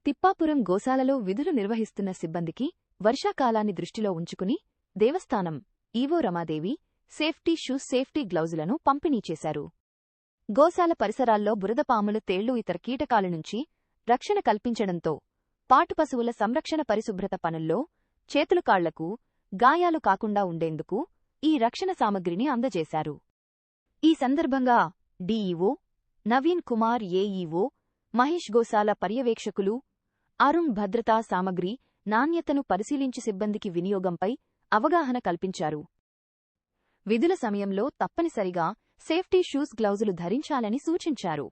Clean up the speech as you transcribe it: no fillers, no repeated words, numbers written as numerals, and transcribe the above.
తిప్పాపురం గోశాలలో విధులు నిర్వహిస్తున్న సిబ్బందికి వర్షాకాలాన్ని దృష్టిలో ఉంచుకుని దేవస్థానం EO Ramadevi safety shoes safety గ్లౌజులను పంపిణీ చేశారు. గోశాల పరిసరాల్లో బురదపాములు తేళ్లు ఇతర కీటకాల నుంచి రక్షణ కల్పించడంతో పాటు పశువుల సంరక్షణ పరిశుభ్రత పనుల్లో చేతులు కాళ్లకు గాయాలు కాకుండా ఉండేందుకు ఈ రక్షణ సామగ్రిని అందజేశారు. ఈ సందర్భంగా డీఈఓ నవీన్ కుమార్, ఏఈఓ మహేష్, గోశాల పర్యవేక్షకులు అరుణ్ భద్రతా సామగ్రి నాణ్యతను పరిశీలించి సిబ్బందికి వినియోగంపై అవగాహన కల్పించారు. విధుల సమయంలో తప్పనిసరిగా సేఫ్టీ షూస్ గ్లౌజులు ధరించాలని సూచించారు.